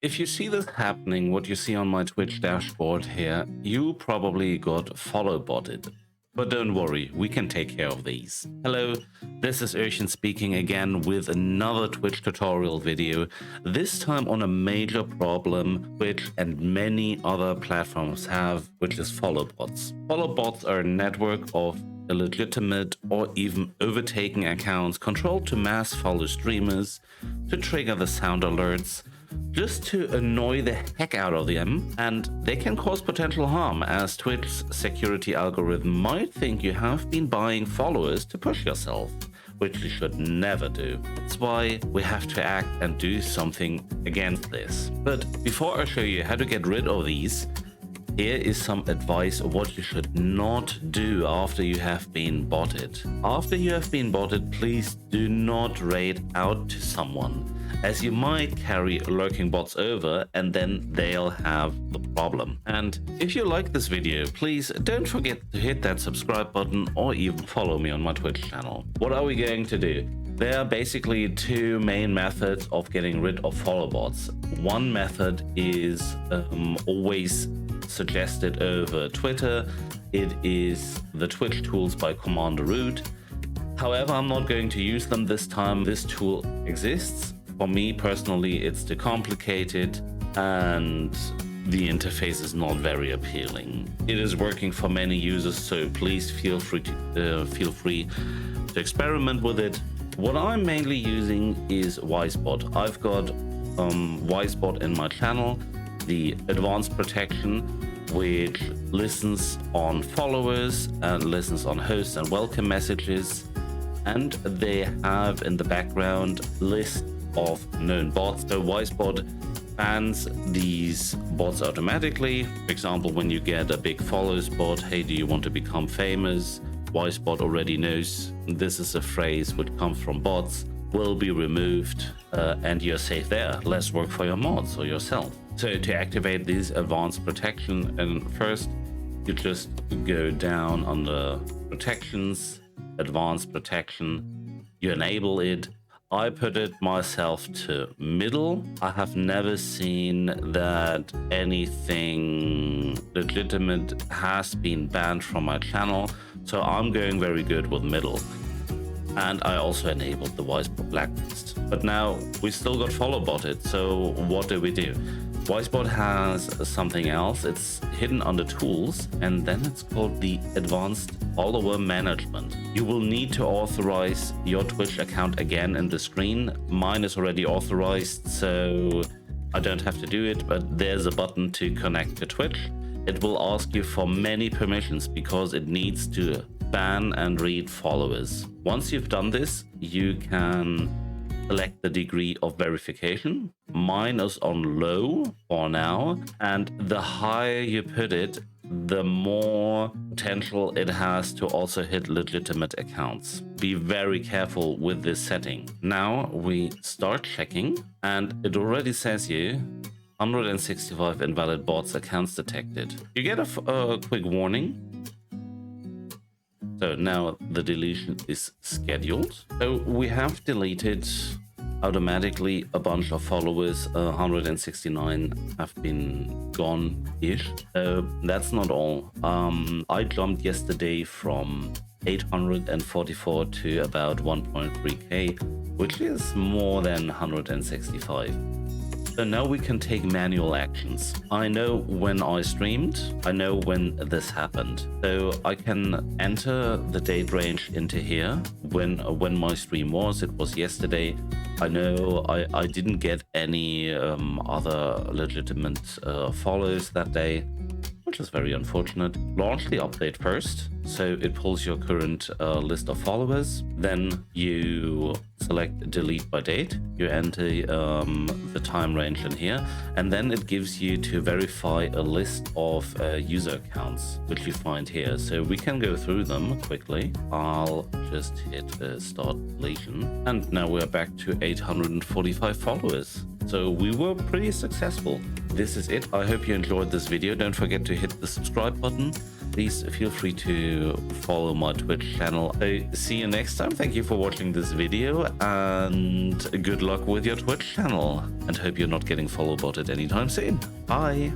If you see this happening, what you see on my Twitch dashboard here, you probably got followbotted. But don't worry, we can take care of these. Hello, this is Ocean speaking again with another Twitch tutorial video, this time on a major problem Twitch and many other platforms have, which is followbots. Followbots are a network of illegitimate or even overtaken accounts controlled to mass follow streamers, to trigger the sound alerts, just to annoy the heck out of them, and they can cause potential harm, as Twitch's security algorithm might think you have been buying followers to push yourself, which you should never do. That's why we have to act and do something against this. But before I show you how to get rid of these, here is some advice of what you should not do after you have been botted. After you have been botted, please do not raid out to someone, as you might carry lurking bots over and then they'll have the problem. And if you like this video, please don't forget to hit that subscribe button or even follow me on my Twitch channel. What are we going to do? There are basically two main methods of getting rid of followbots. One method is always suggested over Twitter. It is the Twitch tools by Commander Root. However, I'm not going to use them this time. This tool exists. For me personally, it's too complicated and the interface is not very appealing. It is working for many users, so please feel free to experiment with it. What I'm mainly using is Wizebot. I've got Wizebot in my channel, the advanced protection, which listens on followers and listens on hosts and welcome messages, and they have in the background list of known bots. So Wizebot bans these bots automatically. For example, when you get a big follows bot, hey, do you want to become famous? Wizebot already knows this is a phrase which comes from bots, will be removed, and you're safe there. Less work for your mods or yourself. So to activate these advanced protection, and first you just go down under protections, advanced protection, you enable it. I put it myself to middle. I have never seen that anything legitimate has been banned from my channel, so I'm going very good with middle. And I also enabled the Wizebot blacklist. But now we still got followbotted, so what do we do? Wizebot has something else. It's hidden under tools, and then it's called the advanced follower management. You will need to authorize your Twitch account again in the screen. Mine is already authorized, so I don't have to do it, but there's a button to connect to Twitch. It will ask you for many permissions because it needs to ban and read followers. Once you've done this, you can select the degree of verification. Mine is on low for now, and the higher you put it, the more potential it has to also hit legitimate accounts. Be very careful with this setting. Now we start checking, and it already says here 165 invalid bots accounts detected. You get a quick warning. So now the deletion is scheduled. So we have deleted automatically a bunch of followers. 169 have been gone-ish. So that's not all. I jumped yesterday from 844 to about 1.3k, which is more than 165. So now we can take manual actions. I know when I streamed, I know when this happened. So I can enter the date range into here. When my stream was, it was yesterday. I know I didn't get any other legitimate follows that day, which is very unfortunate. Launch the update first, so it pulls your current list of followers. Then you select delete by date. You enter the time range in here, and then it gives you to verify a list of user accounts, which you find here. So we can go through them quickly. I'll just hit start deletion, and now we're back to 845 followers. So we were pretty successful. This is it. I hope you enjoyed this video. Don't forget to hit the subscribe button please feel free to follow my Twitch channel. See you next time. Thank you for watching this video, and good luck with your Twitch channel, and hope you're not getting followbotted anytime soon. Bye.